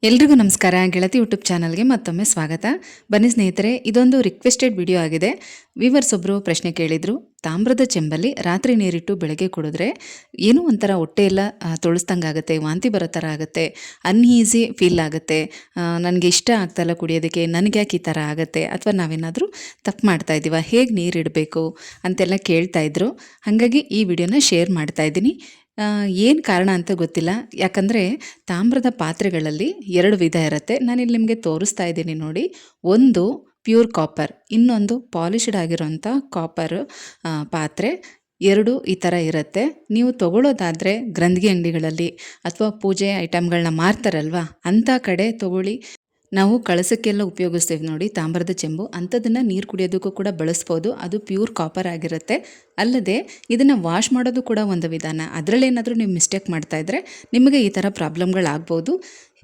ಎಲ್ರಿಗೂ ನಮಸ್ಕಾರ. ಗೆಳತಿ ಯೂಟ್ಯೂಬ್ ಚಾನಲ್ಗೆ ಮತ್ತೊಮ್ಮೆ ಸ್ವಾಗತ. ಬನ್ನಿ ಸ್ನೇಹಿತರೆ, ಇದೊಂದು ರಿಕ್ವೆಸ್ಟೆಡ್ ವಿಡಿಯೋ ಆಗಿದೆ. ವಿವರ್ಸ್ ಒಬ್ಬರು ಪ್ರಶ್ನೆ ಕೇಳಿದರು, ತಾಮ್ರದ ಚೆಂಬಲ್ಲಿ ರಾತ್ರಿ ನೀರಿಟ್ಟು ಬೆಳಗ್ಗೆ ಕುಡಿದ್ರೆ ಏನೋ ಒಂಥರ ಹೊಟ್ಟೆ ಎಲ್ಲ ತೊಳಸ್ದಂಗಾಗುತ್ತೆ, ವಾಂತಿ ಬರೋ ಥರ ಆಗುತ್ತೆ, ಅನ್ಈಸಿ ಫೀಲ್ ಆಗುತ್ತೆ, ನನಗೆ ಇಷ್ಟ ಆಗ್ತಾಯಿಲ್ಲ ಕುಡಿಯೋದಕ್ಕೆ, ನನಗೆ ಯಾಕೆ ಈ ಥರ ಆಗುತ್ತೆ, ಅಥವಾ ನಾವೇನಾದರೂ ತಪ್ಪು ಮಾಡ್ತಾ ಇದ್ದೀವ, ಹೇಗೆ ನೀರಿಡಬೇಕು ಅಂತೆಲ್ಲ ಕೇಳ್ತಾಯಿದ್ರು. ಹಾಗಾಗಿ ಈ ವಿಡಿಯೋನ ಶೇರ್ ಮಾಡ್ತಾಯಿದ್ದೀನಿ. ಏನು ಕಾರಣ ಅಂತ ಗೊತ್ತಿಲ್ಲ, ಯಾಕಂದರೆ ತಾಮ್ರದ ಪಾತ್ರೆಗಳಲ್ಲಿ 2 ವಿಧ ಇರುತ್ತೆ. ನಾನಿಲ್ಲಿ ನಿಮಗೆ ತೋರಿಸ್ತಾ ಇದ್ದೀನಿ ನೋಡಿ. ಒಂದು ಪ್ಯೂರ್ ಕಾಪರ್, ಇನ್ನೊಂದು ಪಾಲಿಷ್ಡ್ ಆಗಿರೋಂಥ ಕಾಪರ್ ಪಾತ್ರೆ. 2 ಈ ಥರ ಇರುತ್ತೆ. ನೀವು ತೊಗೊಳ್ಳೋದಾದರೆ ಗ್ರಂಥಿಗೆ ಅಂಗಡಿಗಳಲ್ಲಿ ಅಥವಾ ಪೂಜೆ ಐಟಮ್ಗಳನ್ನ ಮಾರ್ತಾರಲ್ವ, ಅಂಥ ಕಡೆ ತೊಗೊಳ್ಳಿ. ನಾವು ಕಳಸಕ್ಕೆಲ್ಲ ಉಪಯೋಗಿಸ್ತೀವಿ ನೋಡಿ ತಾಮ್ರದ ಚೆಂಬು, ಅಂಥದನ್ನು ನೀರು ಕುಡಿಯೋದಕ್ಕೂ ಕೂಡ ಬಳಸ್ಬೋದು. ಅದು ಪ್ಯೂರ್ ಕಾಪರ್ ಆಗಿರುತ್ತೆ. ಅಲ್ಲದೆ ಇದನ್ನು ವಾಶ್ ಮಾಡೋದು ಕೂಡ ಒಂದು ವಿಧಾನ. ಅದರಲ್ಲೇನಾದರೂ ನೀವು ಮಿಸ್ಟೇಕ್ ಮಾಡ್ತಾಯಿದ್ರೆ ನಿಮಗೆ ಈ ಥರ ಪ್ರಾಬ್ಲಮ್ಗಳಾಗ್ಬೋದು.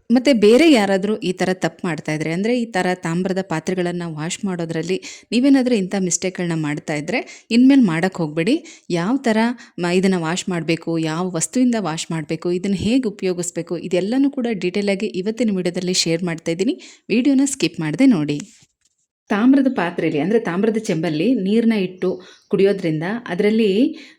ಮತ್ತು ಬೇರೆ ಯಾರಾದರೂ ಈ ಥರ ತಪ್ಪು ಮಾಡ್ತಾಯಿದ್ರೆ, ಅಂದರೆ ಈ ಥರ ತಾಮ್ರದ ಪಾತ್ರೆಗಳನ್ನು ವಾಶ್ ಮಾಡೋದ್ರಲ್ಲಿ ನೀವೇನಾದರೂ ಇಂಥ ಮಿಸ್ಟೇಕ್ಗಳನ್ನ ಮಾಡ್ತಾಯಿದ್ರೆ ಇನ್ಮೇಲೆ ಮಾಡೋಕ್ಕೆ ಹೋಗಬೇಡಿ. ಯಾವ ಥರ ಇದನ್ನು ವಾಶ್ ಮಾಡಬೇಕು, ಯಾವ ವಸ್ತುವಿಂದ ವಾಶ್ ಮಾಡಬೇಕು, ಇದನ್ನು ಹೇಗೆ ಉಪಯೋಗಿಸ್ಬೇಕು, ಇದೆಲ್ಲನೂ ಕೂಡ ಡೀಟೇಲಾಗಿ ಇವತ್ತಿನ ವಿಡಿಯೋದಲ್ಲಿ ಶೇರ್ ಮಾಡ್ತಾಯಿದ್ದೀನಿ. ವಿಡಿಯೋನ ಸ್ಕಿಪ್ ಮಾಡದೆ ನೋಡಿ. ತಾಮ್ರದ ಪಾತ್ರೆಯಲ್ಲಿ, ಅಂದರೆ ತಾಮ್ರದ ಚೆಂಬಲ್ಲಿ ನೀರನ್ನ ಇಟ್ಟು ಕುಡಿಯೋದ್ರಿಂದ ಅದರಲ್ಲಿ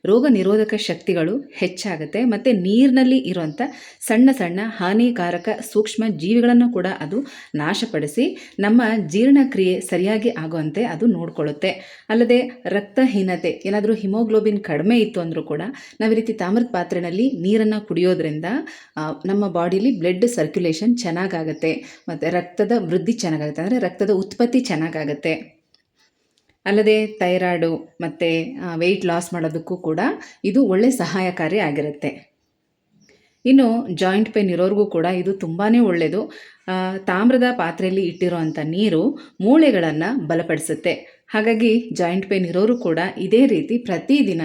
ರೋಗ ನಿರೋಧಕ ಶಕ್ತಿಗಳು ಹೆಚ್ಚಾಗುತ್ತೆ. ಮತ್ತು ನೀರಿನಲ್ಲಿ ಇರುವಂಥ ಸಣ್ಣ ಸಣ್ಣ ಹಾನಿಕಾರಕ ಸೂಕ್ಷ್ಮ ಜೀವಿಗಳನ್ನು ಕೂಡ ಅದು ನಾಶಪಡಿಸಿ ನಮ್ಮ ಜೀರ್ಣಕ್ರಿಯೆ ಸರಿಯಾಗಿ ಆಗುವಂತೆ ಅದು ನೋಡಿಕೊಳ್ಳುತ್ತೆ. ಅಲ್ಲದೆ ರಕ್ತಹೀನತೆ, ಏನಾದರೂ ಹಿಮೋಗ್ಲೋಬಿನ್ ಕಡಿಮೆ ಇತ್ತು ಅಂದರೂ ಕೂಡ ನಾವು ಈ ರೀತಿ ತಾಮ್ರದ ಪಾತ್ರೆಯಲ್ಲಿ ನೀರನ್ನು ಕುಡಿಯೋದ್ರಿಂದ ನಮ್ಮ ಬಾಡಿಲಿ ಬ್ಲಡ್ ಸರ್ಕ್ಯುಲೇಷನ್ ಚೆನ್ನಾಗಾಗುತ್ತೆ, ಮತ್ತು ರಕ್ತದ ವೃದ್ಧಿ ಚೆನ್ನಾಗಾಗುತ್ತೆ, ಅಂದರೆ ರಕ್ತದ ಉತ್ಪತ್ತಿ ಚೆನ್ನಾಗಾಗುತ್ತೆ. ಅಲ್ಲದೆ ಥೈರಾಯ್ಡು ಮತ್ತು ವೆಯ್ಟ್ ಲಾಸ್ ಮಾಡೋದಕ್ಕೂ ಕೂಡ ಇದು ಒಳ್ಳೆ ಸಹಾಯಕಾರಿ ಆಗಿರುತ್ತೆ. ಇನ್ನು ಜಾಯಿಂಟ್ ಪೇನ್ ಇರೋರಿಗೂ ಕೂಡ ಇದು ತುಂಬಾ ಒಳ್ಳೆಯದು. ತಾಮ್ರದ ಪಾತ್ರೆಯಲ್ಲಿ ಇಟ್ಟಿರೋವಂಥ ನೀರು ಮೂಳೆಗಳನ್ನು ಬಲಪಡಿಸುತ್ತೆ. ಹಾಗಾಗಿ ಜಾಯಿಂಟ್ ಪೇನ್ ಇರೋರು ಕೂಡ ಇದೇ ರೀತಿ ಪ್ರತಿದಿನ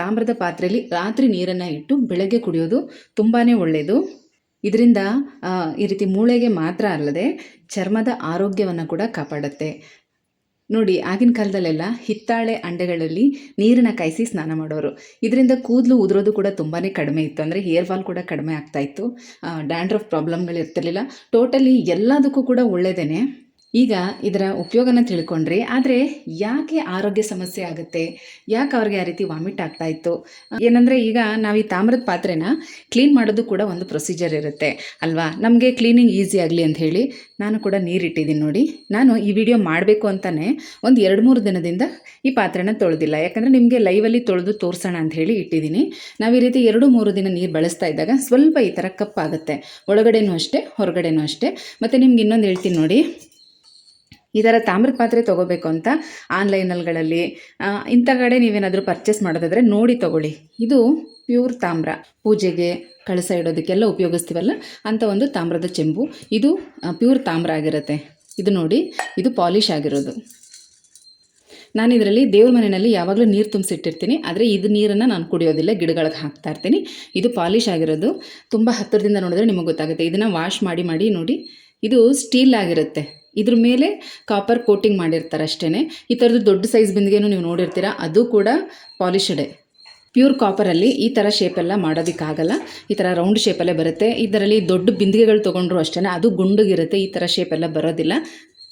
ತಾಮ್ರದ ಪಾತ್ರೆಯಲ್ಲಿ ರಾತ್ರಿ ನೀರನ್ನು ಇಟ್ಟು ಬೆಳಗ್ಗೆ ಕುಡಿಯೋದು ತುಂಬಾ ಒಳ್ಳೆಯದು. ಇದರಿಂದ ಈ ರೀತಿ ಮೂಳೆಗೆ ಮಾತ್ರ ಅಲ್ಲದೆ ಚರ್ಮದ ಆರೋಗ್ಯವನ್ನು ಕೂಡ ಕಾಪಾಡುತ್ತೆ. ನೋಡಿ, ಆಗಿನ ಕಾಲದಲ್ಲೆಲ್ಲ ಹಿತ್ತಾಳೆ ಅಂಡೆಗಳಲ್ಲಿ ನೀರನ್ನು ಕಾಯಿಸಿ ಸ್ನಾನ ಮಾಡೋರು. ಇದರಿಂದ ಕೂದಲು ಉದುರೋದು ಕೂಡ ತುಂಬಾ ಕಡಿಮೆ ಇತ್ತು, ಅಂದರೆ ಹೇರ್ ಫಾಲ್ ಕೂಡ ಕಡಿಮೆ ಆಗ್ತಾಯಿತ್ತು, ಡ್ಯಾಂಡ್ರಫ್ ಪ್ರಾಬ್ಲಮ್ಗಳು ಇರ್ತಿರ್ಲಿಲ್ಲ. ಟೋಟಲಿ ಎಲ್ಲದಕ್ಕೂ ಕೂಡ ಒಳ್ಳೆಯದೇ. ಈಗ ಇದರ ಉಪಯೋಗನ ತಿಳ್ಕೊಂಡ್ರಿ, ಆದರೆ ಯಾಕೆ ಆರೋಗ್ಯ ಸಮಸ್ಯೆ ಆಗುತ್ತೆ, ಯಾಕೆ ಅವ್ರಿಗೆ ಆ ರೀತಿ ವಾಮಿಟ್ ಆಗ್ತಾಯಿತ್ತು, ಏನಂದರೆ ಈಗ ನಾವು ಈ ತಾಮ್ರದ ಪಾತ್ರೆನ ಕ್ಲೀನ್ ಮಾಡೋದು ಕೂಡ ಒಂದು ಪ್ರೊಸೀಜರ್ ಇರುತ್ತೆ ಅಲ್ವಾ. ನಮಗೆ ಕ್ಲೀನಿಂಗ್ ಈಸಿ ಆಗಲಿ ಅಂತ ಹೇಳಿ ನಾನು ಕೂಡ ನೀರಿಟ್ಟಿದ್ದೀನಿ ನೋಡಿ. ನಾನು ಈ ವಿಡಿಯೋ ಮಾಡಬೇಕು ಅಂತಲೇ ಒಂದು 2-3 ದಿನದಿಂದ ಈ ಪಾತ್ರೆನ ತೊಳೆದಿಲ್ಲ, ಯಾಕಂದರೆ ನಿಮಗೆ ಲೈವಲ್ಲಿ ತೊಳೆದು ತೋರಿಸೋಣ ಅಂತ ಹೇಳಿ ಇಟ್ಟಿದ್ದೀನಿ. ನಾವು ಈ ರೀತಿ 2-3 ದಿನ ನೀರು ಬಳಸ್ತಾ ಇದ್ದಾಗ ಸ್ವಲ್ಪ ಈ ಥರ ಕಪ್ಪಾಗುತ್ತೆ, ಒಳಗಡೆನೂ ಅಷ್ಟೇ ಹೊರಗಡೆನೂ ಅಷ್ಟೇ. ಮತ್ತು ನಿಮ್ಗೆ ಇನ್ನೊಂದು ಹೇಳ್ತೀನಿ ನೋಡಿ, ಈ ಥರ ತಾಮ್ರದ ಪಾತ್ರೆ ತೊಗೋಬೇಕು ಅಂತ ಆನ್ಲೈನಲ್ಗಳಲ್ಲಿ ಇಂಥ ಕಡೆ ನೀವೇನಾದರೂ ಪರ್ಚೇಸ್ ಮಾಡೋದಾದರೆ ನೋಡಿ ತೊಗೊಳ್ಳಿ. ಇದು ಪ್ಯೂರ್ ತಾಮ್ರ, ಪೂಜೆಗೆ ಕಳಸ ಇಡೋದಕ್ಕೆಲ್ಲ ಉಪಯೋಗಿಸ್ತೀವಲ್ಲ ಅಂಥ ಒಂದು ತಾಮ್ರದ ಚೆಂಬು. ಇದು ಪ್ಯೂರ್ ತಾಮ್ರ ಆಗಿರುತ್ತೆ. ಇದು ನೋಡಿ, ಇದು ಪಾಲಿಷ್ ಆಗಿರೋದು. ನಾನು ಇದರಲ್ಲಿ ದೇವ್ರ ಮನೆಯಲ್ಲಿ ಯಾವಾಗಲೂ ನೀರು ತುಂಬಿಸಿಟ್ಟಿರ್ತೀನಿ, ಆದರೆ ಇದು ನೀರನ್ನು ನಾನು ಕುಡಿಯೋದಿಲ್ಲ, ಗಿಡಗಳಿಗೆ ಹಾಕ್ತಾ ಇರ್ತೀನಿ. ಇದು ಪಾಲಿಷ್ ಆಗಿರೋದು. ತುಂಬ ಹತ್ತಿರದಿಂದ ನೋಡಿದ್ರೆ ನಿಮಗೆ ಗೊತ್ತಾಗುತ್ತೆ. ಇದನ್ನು ವಾಶ್ ಮಾಡಿ ಮಾಡಿ ನೋಡಿ, ಇದು ಸ್ಟೀಲ್ ಆಗಿರುತ್ತೆ. ಇದ್ರ ಮೇಲೆ ಕಾಪರ್ ಕೋಟಿಂಗ್ ಮಾಡಿರ್ತಾರೆ ಅಷ್ಟೇ. ಈ ಥರದ್ದು ದೊಡ್ಡ ಸೈಜ್ ಬಿಂದಿಗೆನೂ ನೀವು ನೋಡಿರ್ತೀರ, ಅದು ಕೂಡ ಪಾಲಿಶ್ಡೇ. ಪ್ಯೂರ್ ಕಾಪರಲ್ಲಿ ಈ ಥರ ಶೇಪೆಲ್ಲ ಮಾಡೋದಕ್ಕಾಗಲ್ಲ, ಈ ಥರ ರೌಂಡ್ ಶೇಪಲ್ಲೇ ಬರುತ್ತೆ. ಇದರಲ್ಲಿ ದೊಡ್ಡ ಬಿಂದಿಗೆಗಳು ತೊಗೊಂಡ್ರು ಅಷ್ಟೇ, ಅದು ಗುಂಡುಗಿರುತ್ತೆ, ಈ ಥರ ಶೇಪೆಲ್ಲ ಬರೋದಿಲ್ಲ.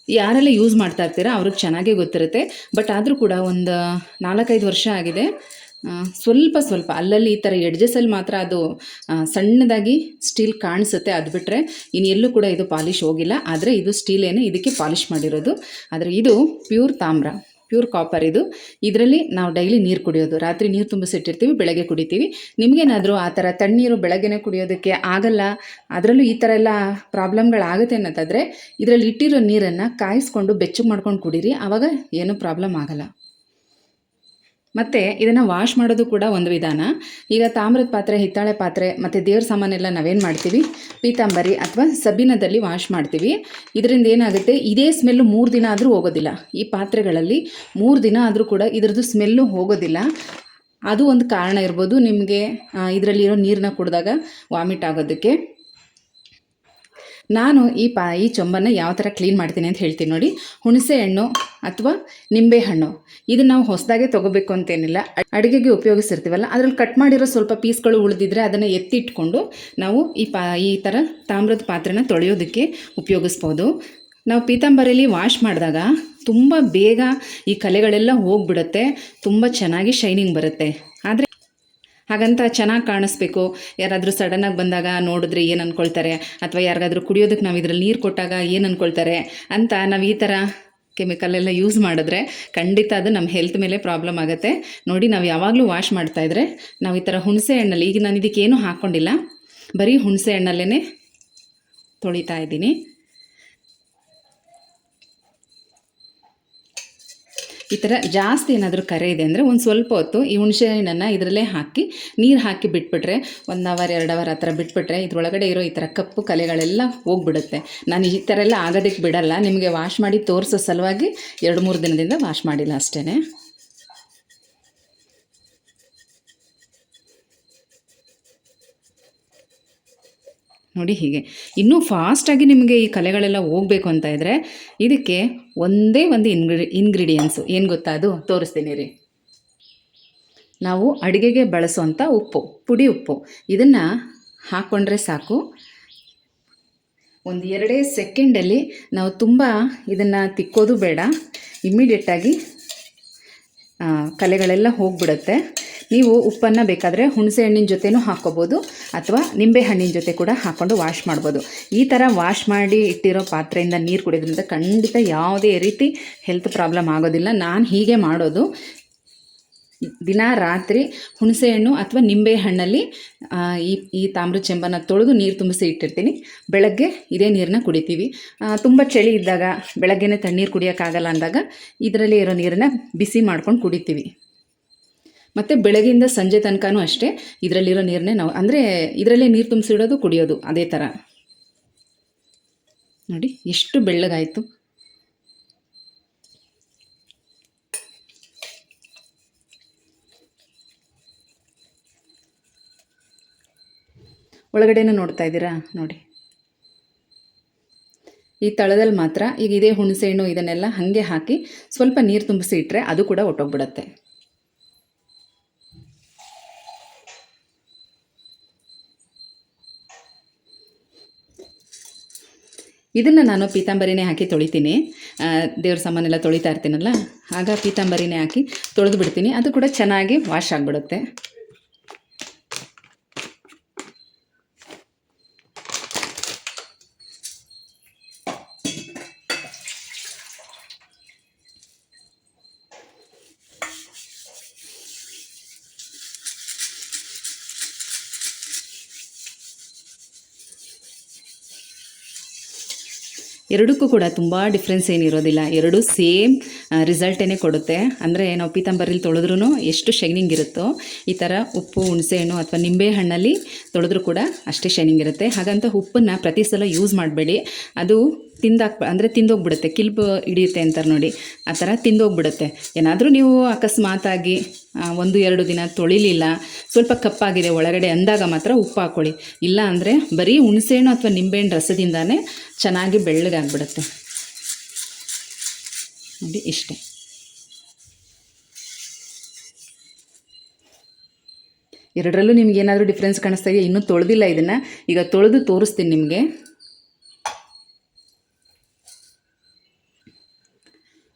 ಯಾರೆಲ್ಲ ಯೂಸ್ ಮಾಡ್ತಾ ಇರ್ತೀರ ಅವ್ರಿಗೆ ಚೆನ್ನಾಗೇ ಗೊತ್ತಿರುತ್ತೆ. ಬಟ್ ಆದರೂ ಕೂಡ ಒಂದು 4-5 ವರ್ಷ ಆಗಿದೆ, ಸ್ವಲ್ಪ ಅಲ್ಲಲ್ಲಿ ಈ ಥರ ಎಡ್ಜಸಲ್ಲಿ ಮಾತ್ರ ಅದು ಸಣ್ಣದಾಗಿ ಸ್ಟೀಲ್ ಕಾಣಿಸುತ್ತೆ. ಅದು ಬಿಟ್ಟರೆ ಇನ್ನೆಲ್ಲೂ ಕೂಡ ಇದು ಪಾಲಿಷ್ ಹೋಗಿಲ್ಲ. ಆದರೆ ಇದು ಸ್ಟೀಲೇನೆ, ಇದಕ್ಕೆ ಪಾಲಿಷ್ ಮಾಡಿರೋದು. ಆದರೆ ಇದು ಪ್ಯೂರ್ ತಾಮ್ರ, ಪ್ಯೂರ್ ಕಾಪರ್. ಇದು ಇದರಲ್ಲಿ ನಾವು ಡೈಲಿ ನೀರು ಕುಡಿಯೋದು, ರಾತ್ರಿ ನೀರು ತುಂಬಿಸಿಟ್ಟಿರ್ತೀವಿ, ಬೆಳಗ್ಗೆ ಕುಡಿತೀವಿ. ನಿಮಗೇನಾದರೂ ಆ ಥರ ತಣ್ಣೀರು ಬೆಳಗ್ಗೆನೇ ಕುಡಿಯೋದಕ್ಕೆ ಆಗಲ್ಲ, ಅದರಲ್ಲೂ ಈ ಥರ ಎಲ್ಲ ಪ್ರಾಬ್ಲಮ್ಗಳಾಗುತ್ತೆ ಅನ್ನೋದಾದರೆ ಇದರಲ್ಲಿ ಇಟ್ಟಿರೋ ನೀರನ್ನು ಕಾಯಿಸ್ಕೊಂಡು ಬೆಚ್ಚಗೆ ಮಾಡ್ಕೊಂಡು ಕುಡೀರಿ, ಆವಾಗ ಏನೂ ಪ್ರಾಬ್ಲಮ್ ಆಗಲ್ಲ. ಮತ್ತು ಇದನ್ನು ವಾಶ್ ಮಾಡೋದು ಕೂಡ ಒಂದು ವಿಧಾನ. ಈಗ ತಾಮ್ರದ ಪಾತ್ರೆ, ಹಿತ್ತಾಳೆ ಪಾತ್ರೆ ಮತ್ತು ದೇವ್ರ ಸಾಮಾನೆಲ್ಲ ನಾವೇನು ಮಾಡ್ತೀವಿ, ಪೀತಾಂಬರಿ ಅಥವಾ ಸಬೀನದಲ್ಲಿ ವಾಶ್ ಮಾಡ್ತೀವಿ. ಇದರಿಂದ ಏನಾಗುತ್ತೆ, ಇದೇ ಸ್ಮೆಲ್ಲು 3 ದಿನ ಆದರೂ ಹೋಗೋದಿಲ್ಲ. ಈ ಪಾತ್ರೆಗಳಲ್ಲಿ 3 ದಿನ ಆದರೂ ಕೂಡ ಇದರದ್ದು ಸ್ಮೆಲ್ಲು ಹೋಗೋದಿಲ್ಲ. ಅದು ಒಂದು ಕಾರಣ ಇರ್ಬೋದು ನಿಮಗೆ ಇದರಲ್ಲಿರೋ ನೀರನ್ನ ಕುಡಿದಾಗ ವಾಮಿಟ್ ಆಗೋದಕ್ಕೆ. ನಾನು ಈ ಚೊಂಬನ್ನು ಯಾವ ಥರ ಕ್ಲೀನ್ ಮಾಡ್ತೀನಿ ಅಂತ ಹೇಳ್ತೀನಿ ನೋಡಿ. ಹುಣಸೆ ಹಣ್ಣು ಅಥವಾ ನಿಂಬೆ ಹಣ್ಣು ಇದನ್ನು ನಾವು ಹೊಸದಾಗೆ ತೊಗೋಬೇಕು ಅಂತೇನಿಲ್ಲ. ಅಡುಗೆಗೆ ಉಪಯೋಗಿಸಿರ್ತೀವಲ್ಲ, ಅದರಲ್ಲಿ ಕಟ್ ಮಾಡಿರೋ ಸ್ವಲ್ಪ ಪೀಸ್ಗಳು ಉಳಿದಿದ್ರೆ ಅದನ್ನು ಎತ್ತಿಟ್ಕೊಂಡು ನಾವು ಈ ಥರ ತಾಮ್ರದ ಪಾತ್ರೆನ ತೊಳೆಯೋದಕ್ಕೆ ಉಪಯೋಗಿಸ್ಬೋದು. ನಾವು ಪೀತಾಂಬರಿಯಲ್ಲಿ ವಾಶ್ ಮಾಡಿದಾಗ ತುಂಬ ಬೇಗ ಈ ಕಲೆಗಳೆಲ್ಲ ಹೋಗಿಬಿಡುತ್ತೆ, ತುಂಬ ಚೆನ್ನಾಗಿ ಶೈನಿಂಗ್ ಬರುತ್ತೆ. ಆದರೆ ಹಾಗಂತ ಚೆನ್ನಾಗಿ ಕಾಣಿಸ್ಬೇಕು, ಯಾರಾದರೂ ಸಡನ್ನಾಗಿ ಬಂದಾಗ ನೋಡಿದ್ರೆ ಏನು ಅಂದ್ಕೊಳ್ತಾರೆ, ಅಥವಾ ಯಾರಿಗಾದ್ರೂ ಕುಡಿಯೋದಕ್ಕೆ ನಾವು ಇದರಲ್ಲಿ ನೀರು ಕೊಟ್ಟಾಗ ಏನು ಅಂದ್ಕೊಳ್ತಾರೆ ಅಂತ ನಾವು ಈ ಥರ ಕೆಮಿಕಲೆಲ್ಲ ಯೂಸ್ ಮಾಡಿದ್ರೆ ಖಂಡಿತ ಅದು ನಮ್ಮ ಹೆಲ್ತ್ ಮೇಲೆ ಪ್ರಾಬ್ಲಮ್ ಆಗುತ್ತೆ. ನೋಡಿ, ನಾವು ಯಾವಾಗಲೂ ವಾಶ್ ಮಾಡ್ತಾಯಿದ್ರೆ ನಾವು ಈ ಥರ ಹುಣಸೆ ಹಣ್ಣಲ್ಲಿ, ಈಗ ನಾನು ಇದಕ್ಕೇನು ಹಾಕ್ಕೊಂಡಿಲ್ಲ, ಬರೀ ಹುಣಸೆ ಹಣ್ಣಲ್ಲೇ ತೊಳಿತಾ ಇದ್ದೀನಿ. ಈ ಥರ ಜಾಸ್ತಿ ಏನಾದರೂ ಕರೆ ಇದೆ ಅಂದರೆ ಒಂದು ಸ್ವಲ್ಪ ಹೊತ್ತು ಈ ಹುಣಸೆ ಹಣ್ಣನ್ನು ಇದರಲ್ಲೇ ಹಾಕಿ ನೀರು ಹಾಕಿ ಬಿಟ್ಬಿಟ್ರೆ 1 ಅವರ್ 2 ಅವರ್ ಆ ಥರ ಬಿಟ್ಬಿಟ್ರೆ ಇದ್ರೊಳಗಡೆ ಇರೋ ಈ ಥರ ಕಪ್ಪು ಕಲೆಗಳೆಲ್ಲ ಹೋಗ್ಬಿಡುತ್ತೆ. ನಾನು ಈ ಥರ ಎಲ್ಲ ಆಗೋದಕ್ಕೆ ಬಿಡಲ್ಲ, ನಿಮಗೆ ವಾಶ್ ಮಾಡಿ ತೋರಿಸೋ ಸಲುವಾಗಿ 2-3 ದಿನದಿಂದ ವಾಶ್ ಮಾಡಿಲ್ಲ ಅಷ್ಟೇ. ನೋಡಿ, ಹೀಗೆ ಇನ್ನೂ ಫಾಸ್ಟಾಗಿ ನಿಮಗೆ ಈ ಕಲೆಗಳೆಲ್ಲ ಹೋಗಬೇಕು ಅಂತ ಇದ್ದರೆ ಇದಕ್ಕೆ ಒಂದೇ ಒಂದು ಇಂಗ್ರೀಡಿಯೆಂಟ್ಸು ಏನು ಗೊತ್ತಾ, ಅದು ತೋರಿಸ್ತೀನಿ ರೀ. ನಾವು ಅಡುಗೆಗೆ ಬಳಸುವಂಥ ಉಪ್ಪು, ಪುಡಿ ಉಪ್ಪು, ಇದನ್ನು ಹಾಕ್ಕೊಂಡ್ರೆ ಸಾಕು. 1-2 ಸೆಕೆಂಡಲ್ಲಿ ನಾವು ತುಂಬ ಇದನ್ನು ತಿಕ್ಕೋದು ಬೇಡ, ಇಮ್ಮಿಡಿಯೇಟಾಗಿ ಕಲೆಗಳೆಲ್ಲ ಹೋಗಿಬಿಡುತ್ತೆ. ನೀವು ಉಪ್ಪನ್ನು ಬೇಕಾದರೆ ಹುಣಸೆ ಹಣ್ಣಿನ ಜೊತೆನೂ ಹಾಕ್ಕೋಬೋದು, ಅಥವಾ ನಿಂಬೆ ಹಣ್ಣಿನ ಜೊತೆ ಕೂಡ ಹಾಕ್ಕೊಂಡು ವಾಶ್ ಮಾಡ್ಬೋದು. ಈ ಥರ ವಾಶ್ ಮಾಡಿ ಇಟ್ಟಿರೋ ಪಾತ್ರೆಯಿಂದ ನೀರು ಕುಡಿಯೋದ್ರಿಂದ ಖಂಡಿತ ಯಾವುದೇ ರೀತಿ ಹೆಲ್ತ್ ಪ್ರಾಬ್ಲಮ್ ಆಗೋದಿಲ್ಲ. ನಾನು ಹೀಗೆ ಮಾಡೋದು. ದಿನ ರಾತ್ರಿ ಹುಣಸೆ ಹಣ್ಣು ಅಥವಾ ನಿಂಬೆ ಹಣ್ಣಲ್ಲಿ ಈ ತಾಮ್ರದ ಚೆಂಬನ್ನು ತೊಳೆದು ನೀರು ತುಂಬಿಸಿ ಇಟ್ಟಿರ್ತೀನಿ. ಬೆಳಗ್ಗೆ ಇದೇ ನೀರನ್ನ ಕುಡಿತೀವಿ. ತುಂಬ ಚಳಿ ಇದ್ದಾಗ, ಬೆಳಗ್ಗೆನೇ ತಣ್ಣೀರು ಕುಡಿಯೋಕ್ಕಾಗಲ್ಲ ಅಂದಾಗ ಇದರಲ್ಲಿ ಇರೋ ನೀರನ್ನು ಬಿಸಿ ಮಾಡ್ಕೊಂಡು ಕುಡಿತೀವಿ. ಮತ್ತು ಬೆಳಗ್ಗೆಯಿಂದ ಸಂಜೆ ತನಕನೂ ಅಷ್ಟೇ ಇದರಲ್ಲಿರೋ ನೀರನ್ನೇ ನಾವು, ಅಂದರೆ ಇದರಲ್ಲೇ ನೀರು ತುಂಬಿಸಿಡೋದು, ಕುಡಿಯೋದು ಅದೇ ಥರ. ನೋಡಿ ಎಷ್ಟು ಬೆಳ್ಳಗಾಯಿತು. ಒಳಗಡೆನೂ ನೋಡ್ತಾ ಇದ್ದೀರಾ ನೋಡಿ. ಈ ತಳದಲ್ಲಿ ಮಾತ್ರ ಈಗ ಇದೇ ಹುಣಸೆ ಹಣ್ಣು ಇದನ್ನೆಲ್ಲ ಹಾಗೆ ಹಾಕಿ ಸ್ವಲ್ಪ ನೀರು ತುಂಬಿಸಿ ಇಟ್ಟರೆ ಅದು ಕೂಡ ಒಟ್ಟೋಗ್ಬಿಡತ್ತೆ. ಇದನ್ನು ನಾನು ಪೀತಾಂಬರಿನೇ ಹಾಕಿ ತೊಳಿತೀನಿ. ದೇವ್ರ ಸಾಮಾನೆಲ್ಲ ತೊಳಿತಾ ಇರ್ತೀನಲ್ಲ, ಆಗ ಪೀತಾಂಬರಿನೇ ಹಾಕಿ ತೊಳೆದು ಬಿಡ್ತೀನಿ. ಅದು ಕೂಡ ಚೆನ್ನಾಗಿ ವಾಶ್ ಆಗಿಬಿಡುತ್ತೆ. ಎರಡಕ್ಕೂ ಕೂಡ ತುಂಬ ಡಿಫ್ರೆನ್ಸ್ ಏನಿರೋದಿಲ್ಲ, ಎರಡೂ ಸೇಮ್ ರಿಸಲ್ಟೇ ಕೊಡುತ್ತೆ. ಅಂದರೆ ನಾವು ಪೀತಾಂಬರಿಲಿ ತೊಳೆದ್ರೂ ಎಷ್ಟು ಶೈನಿಂಗ್ ಇರುತ್ತೋ, ಈ ಥರ ಉಪ್ಪು, ಹುಣಸೆಹಣ್ಣು ಅಥವಾ ನಿಂಬೆ ಹಣ್ಣಲ್ಲಿ ತೊಳೆದ್ರೂ ಕೂಡ ಅಷ್ಟೇ ಶೈನಿಂಗ್ ಇರುತ್ತೆ. ಹಾಗಂತ ಉಪ್ಪನ್ನು ಪ್ರತಿ ಸಲ ಯೂಸ್ ಮಾಡಬೇಡಿ, ಅದು ತಿಂದೋಗ್ಬಿಡುತ್ತೆ, ಕಿಲ್ಪು ಹಿಡಿಯುತ್ತೆ ಅಂತಾರೆ ನೋಡಿ, ಆ ಥರ ತಿಂದೋಗ್ಬಿಡುತ್ತೆ. ಏನಾದರೂ ನೀವು ಅಕಸ್ಮಾತಾಗಿ 1-2 ದಿನ ತೊಳಿಲಿಲ್ಲ, ಸ್ವಲ್ಪ ಕಪ್ಪಾಗಿದೆ ಒಳಗಡೆ ಅಂದಾಗ ಮಾತ್ರ ಉಪ್ಪು ಹಾಕ್ಕೊಳ್ಳಿ. ಇಲ್ಲ ಅಂದರೆ ಬರೀ ಹುಣಸೆಹಣ್ಣು ಅಥವಾ ನಿಂಬೆಹಣ್ಣು ರಸದಿಂದಾನೇ ಚೆನ್ನಾಗಿ ಬೆಳ್ಳಗಾಗ್ಬಿಡುತ್ತೆ. ನೋಡಿ ಇಷ್ಟೇ. ಎರಡರಲ್ಲೂ ನಿಮ್ಗೆ ಏನಾದರೂ ಡಿಫ್ರೆನ್ಸ್ ಕಾಣಿಸ್ತಾ ಇದೆಯಾ? ಇನ್ನೂ ತೊಳೆದಿಲ್ಲ ಇದನ್ನು, ಈಗ ತೊಳೆದು ತೋರಿಸ್ತೀನಿ ನಿಮಗೆ.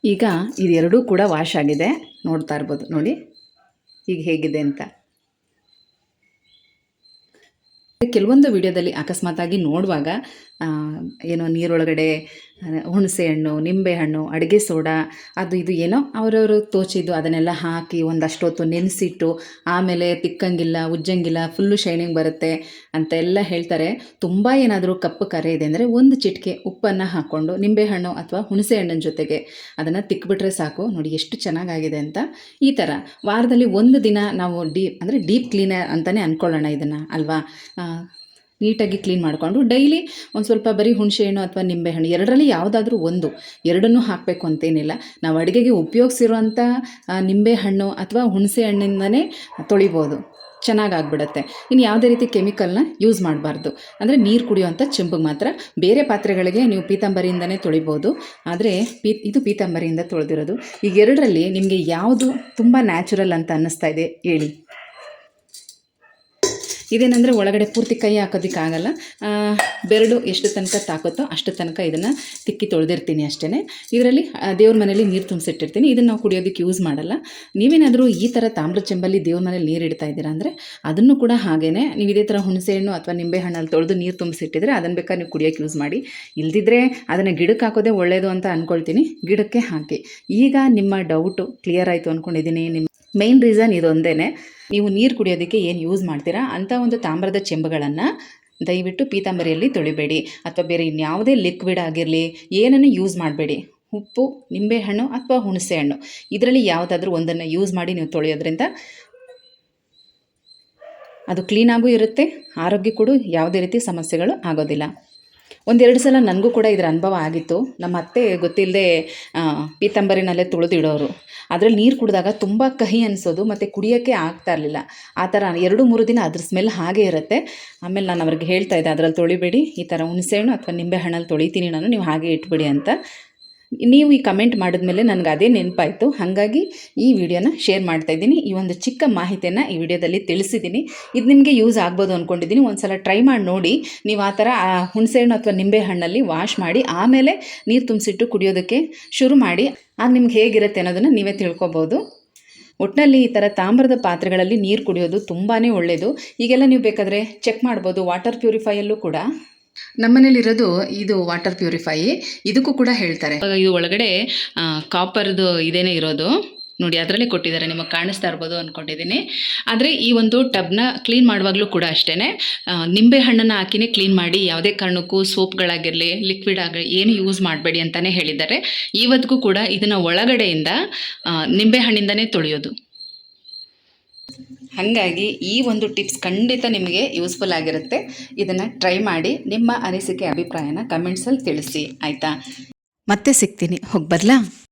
ಈಗ ಇದೆರಡೂ ಕೂಡ ವಾಶ್ ಆಗಿದೆ, ನೋಡ್ತಾ ಇರ್ಬೋದು ನೋಡಿ ಈಗ ಹೇಗಿದೆ ಅಂತ. ಕೆಲವೊಂದು ವಿಡಿಯೋದಲ್ಲಿ ಅಕಸ್ಮಾತಾಗಿ ನೋಡುವಾಗ ಏನೋ ನೀರೊಳಗಡೆ ಹುಣಸೆಹಣ್ಣು, ನಿಂಬೆಹಣ್ಣು, ಅಡುಗೆ ಸೋಡಾ, ಅದು ಇದು ಏನೋ ಅವರವರು ತೋಚಿದ್ದು ಅದನ್ನೆಲ್ಲ ಹಾಕಿ ಒಂದಷ್ಟು ಹೊತ್ತು ನೆನೆಸಿಟ್ಟು ಆಮೇಲೆ ತಿಕ್ಕಂಗಿಲ್ಲ, ಉಜ್ಜಂಗಿಲ್ಲ, ಫುಲ್ಲು ಶೈನಿಂಗ್ ಬರುತ್ತೆ ಅಂತ ಎಲ್ಲ ಹೇಳ್ತಾರೆ. ತುಂಬ ಏನಾದರೂ ಕಪ್ಪು ಕರೆ ಇದೆ ಅಂದರೆ 1 ಚಿಟಿಕೆ ಉಪ್ಪನ್ನು ಹಾಕ್ಕೊಂಡು ನಿಂಬೆಹಣ್ಣು ಅಥವಾ ಹುಣಸೆ ಹಣ್ಣಿನ ಜೊತೆಗೆ ಅದನ್ನು ತಿಕ್ಬಿಟ್ರೆ ಸಾಕು. ನೋಡಿ ಎಷ್ಟು ಚೆನ್ನಾಗಾಗಿದೆ ಅಂತ. ಈ ಥರ ವಾರದಲ್ಲಿ 1 ದಿನ ನಾವು ಡೀಪ್ ಕ್ಲೀನರ್ ಅಂತಲೇ ಅಂದ್ಕೊಳ್ಳೋಣ ಇದನ್ನು ಅಲ್ವಾ. ನೀಟಾಗಿ ಕ್ಲೀನ್ ಮಾಡಿಕೊಂಡು ಡೈಲಿ ಒಂದು ಸ್ವಲ್ಪ ಬರೀ ಹುಣಸೆಹಣ್ಣು ಅಥವಾ ನಿಂಬೆಹಣ್ಣು ಎರಡರಲ್ಲಿ ಯಾವುದಾದ್ರೂ ಒಂದು, ಎರಡನ್ನೂ ಹಾಕಬೇಕು ಅಂತೇನಿಲ್ಲ. ನಾವು ಅಡುಗೆಗೆ ಉಪಯೋಗಿಸಿರುವಂಥ ನಿಂಬೆಹಣ್ಣು ಅಥವಾ ಹುಣಸೆ ಹಣ್ಣಿಂದನೇ ತೊಳಿಬೋದು. ಚೆನ್ನಾಗಾಗ್ಬಿಡುತ್ತೆ. ಇನ್ನು ಯಾವುದೇ ರೀತಿ ಕೆಮಿಕಲ್ನ ಯೂಸ್ ಮಾಡಬಾರ್ದು. ಅಂದರೆ ನೀರು ಕುಡಿಯುವಂಥ ಚೆಂಬಿಗೆ ಮಾತ್ರ. ಬೇರೆ ಪಾತ್ರೆಗಳಿಗೆ ನೀವು ಪೀತಾಂಬರಿಯಿಂದನೇ ತೊಳಿಬೋದು, ಆದರೆ ಇದು ಪೀತಾಂಬರಿಯಿಂದ ತೊಳೆದಿರೋದು. ಈಗ ಎರಡರಲ್ಲಿ ನಿಮಗೆ ಯಾವುದು ತುಂಬ ನ್ಯಾಚುರಲ್ ಅಂತ ಅನ್ನಿಸ್ತಾ ಇದೆ ಹೇಳಿ? ಇದೇನೆಂದರೆ ಒಳಗಡೆ ಪೂರ್ತಿ ಕೈ ಹಾಕೋದಕ್ಕಾಗಲ್ಲ, ಬೆರಳು ಎಷ್ಟು ತನಕ ತಾಕುತ್ತೋ ಅಷ್ಟು ತನಕ ಇದನ್ನು ತಿಕ್ಕಿ ತೊಳೆದಿರ್ತೀನಿ ಅಷ್ಟೇ. ಇದರಲ್ಲಿ ದೇವ್ರ ಮನೇಲಿ ನೀರು ತುಂಬಿಸಿಟ್ಟಿರ್ತೀನಿ. ಇದನ್ನು ನಾವು ಕುಡಿಯೋದಕ್ಕೆ ಯೂಸ್ ಮಾಡಲ್ಲ. ನೀವೇನಾದರೂ ಈ ಥರ ತಾಮ್ರದ ಚೆಂಬಲ್ಲಿ ದೇವ್ರ ಮನೇಲಿ ನೀರು ಇಡ್ತಾ ಇದ್ದೀರಾ ಅಂದರೆ ಅದನ್ನು ಕೂಡ ಹಾಗೇ ನೀವು ಇದೇ ಥರ ಹುಣಸೆಹಣ್ಣು ಅಥವಾ ನಿಂಬೆಹಣ್ಣಲ್ಲಿ ತೊಳೆದು ನೀರು ತುಂಬಿಸಿಟ್ಟಿದ್ರೆ ಅದನ್ನು ಬೇಕಾದ್ರೆ ನೀವು ಕುಡಿಯೋಕ್ಕೆ ಯೂಸ್ ಮಾಡಿ. ಇಲ್ದಿದ್ರೆ ಅದನ್ನು ಗಿಡಕ್ಕೆ ಹಾಕೋದೇ ಒಳ್ಳೆಯದು ಅಂತ ಅಂದ್ಕೊಳ್ತೀನಿ. ಗಿಡಕ್ಕೆ ಹಾಕಿ. ಈಗ ನಿಮ್ಮ ಡೌಟು ಕ್ಲಿಯರ್ ಆಯಿತು ಅಂದ್ಕೊಂಡಿದ್ದೀನಿ. ನಿಮ್ಮ ಮೇಯ್ನ್ ರೀಸನ್ ಇದೊಂದೇ, ನೀವು ನೀರು ಕುಡಿಯೋದಕ್ಕೆ ಏನು ಯೂಸ್ ಮಾಡ್ತೀರಾ ಅಂಥ ಒಂದು ತಾಮ್ರದ ಚೆಂಬುಗಳನ್ನು ದಯವಿಟ್ಟು ಪೀತಾಂಬರಿಯಲ್ಲಿ ತೊಳಿಬೇಡಿ, ಅಥವಾ ಬೇರೆ ಇನ್ಯಾವುದೇ ಲಿಕ್ವಿಡ್ ಆಗಿರಲಿ ಏನನ್ನು ಯೂಸ್ ಮಾಡಬೇಡಿ. ಉಪ್ಪು, ನಿಂಬೆಹಣ್ಣು ಅಥವಾ ಹುಣಸೆಹಣ್ಣು ಇದರಲ್ಲಿ ಯಾವುದಾದ್ರೂ ಒಂದನ್ನು ಯೂಸ್ ಮಾಡಿ ನೀವು ತೊಳೆಯೋದ್ರಿಂದ ಅದು ಕ್ಲೀನಾಗೂ ಇರುತ್ತೆ, ಆರೋಗ್ಯ ಕೂಡ ಯಾವುದೇ ರೀತಿ ಸಮಸ್ಯೆಗಳು ಆಗೋದಿಲ್ಲ. ಒಂದೆರಡು ಸಲ ನನಗೂ ಕೂಡ ಇದರ ಅನುಭವ ಆಗಿತ್ತು. ನಮ್ಮ ಅತ್ತೆ ಗೊತ್ತಿಲ್ಲದೆ ಪೀತಾಂಬರಿನಲ್ಲೇ ತೊಳೆದಿಡೋರು. ಅದರಲ್ಲಿ ನೀರು ಕುಡಿದಾಗ ತುಂಬ ಕಹಿ ಅನಿಸೋದು ಮತ್ತು ಕುಡಿಯೋಕ್ಕೆ ಆಗ್ತಾ ಇರಲಿಲ್ಲ. ಆ ಥರ 2-3 ದಿನ ಅದ್ರ ಸ್ಮೆಲ್ ಹಾಗೇ ಇರುತ್ತೆ. ಆಮೇಲೆ ನಾನು ಅವ್ರಿಗೆ ಹೇಳ್ತಾ ಇದ್ದೆ, ಅದರಲ್ಲಿ ತೊಳಿಬೇಡಿ, ಈ ಥರ ಹುಣಸೆಹಣ್ಣು ಅಥವಾ ನಿಂಬೆಹಣ್ಣಲ್ಲಿ ತೊಳಿತೀನಿ ನಾನು, ನೀವು ಹಾಗೆ ಇಟ್ಬಿಡಿ ಅಂತ. ನೀವು ಈ ಕಮೆಂಟ್ ಮಾಡಿದ್ಮೇಲೆ ನನಗೆ ಅದೇ ನೆನಪಾಯಿತು. ಹಾಗಾಗಿ ಈ ವಿಡಿಯೋನ ಶೇರ್ ಮಾಡ್ತಾಯಿದ್ದೀನಿ. ಈ ಒಂದು ಚಿಕ್ಕ ಮಾಹಿತಿಯನ್ನು ಈ ವಿಡಿಯೋದಲ್ಲಿ ತಿಳಿಸಿದ್ದೀನಿ. ಇದು ನಿಮಗೆ ಯೂಸ್ ಆಗ್ಬೋದು ಅಂದ್ಕೊಂಡಿದ್ದೀನಿ. ಒಂದು ಸಲ ಟ್ರೈ ಮಾಡಿ ನೋಡಿ. ನೀವು ಆ ಥರ ಹುಣಸೆಹಣ್ಣು ಅಥವಾ ನಿಂಬೆಹಣ್ಣಲ್ಲಿ ವಾಶ್ ಮಾಡಿ ಆಮೇಲೆ ನೀರು ತುಂಬಿಸಿಟ್ಟು ಕುಡಿಯೋದಕ್ಕೆ ಶುರು ಮಾಡಿ. ಆಗ ನಿಮ್ಗೆ ಹೇಗಿರುತ್ತೆ ಅನ್ನೋದನ್ನು ನೀವೇ ತಿಳ್ಕೊಬೋದು. ಒಟ್ಟಿನಲ್ಲಿ ಈ ಥರ ತಾಮ್ರದ ಪಾತ್ರೆಗಳಲ್ಲಿ ನೀರು ಕುಡಿಯೋದು ತುಂಬಾ ಒಳ್ಳೆಯದು. ಈಗೆಲ್ಲ ನೀವು ಬೇಕಾದರೆ ಚೆಕ್ ಮಾಡ್ಬೋದು. ವಾಟರ್ ಪ್ಯೂರಿಫೈಯಲ್ಲೂ ಕೂಡ ನಮ್ಮನೇಲಿರೋದು ಇದು ವಾಟರ್ ಪ್ಯೂರಿಫೈ. ಇದಕ್ಕೂ ಕೂಡ ಹೇಳ್ತಾರೆ, ಇದು ಒಳಗಡೆ ಕಾಪರ್ದು ಇದೇನೇ ಇರೋದು ನೋಡಿ, ಅದರಲ್ಲೇ ಕೊಟ್ಟಿದ್ದಾರೆ. ನಿಮಗೆ ಕಾಣಿಸ್ತಾ ಇರ್ಬೋದು ಅಂದ್ಕೊಂಡಿದ್ದೀನಿ. ಆದರೆ ಈ ಒಂದು ಟಬ್ನ ಕ್ಲೀನ್ ಮಾಡುವಾಗಲೂ ಕೂಡ ಅಷ್ಟೇ ನಿಂಬೆ ಹಣ್ಣನ್ನು ಹಾಕಿನೇ ಕ್ಲೀನ್ ಮಾಡಿ. ಯಾವುದೇ ಕಾರಣಕ್ಕೂ ಸೋಪ್ಗಳಾಗಿರಲಿ ಲಿಕ್ವಿಡ್ ಆಗಲಿ ಏನು ಯೂಸ್ ಮಾಡಬೇಡಿ ಅಂತಲೇ ಹೇಳಿದ್ದಾರೆ. ಇವತ್ತಿಗೂ ಕೂಡ ಇದನ್ನು ಒಳಗಡೆಯಿಂದ ನಿಂಬೆ ಹಣ್ಣಿಂದನೇ ತೊಳೆಯೋದು. ಹಾಗಾಗಿ ಈ ಒಂದು ಟಿಪ್ಸ್ ಖಂಡಿತ ನಿಮಗೆ ಯೂಸ್ಫುಲ್ ಆಗಿರುತ್ತೆ. ಇದನ್ನು ಟ್ರೈ ಮಾಡಿ. ನಿಮ್ಮ ಅನಿಸಿಕೆ ಅಭಿಪ್ರಾಯನ ಕಮೆಂಟ್ಸಲ್ಲಿ ತಿಳಿಸಿ, ಆಯಿತಾ? ಮತ್ತೆ ಸಿಗ್ತೀನಿ, ಹೋಗಿ ಬರಲಾ?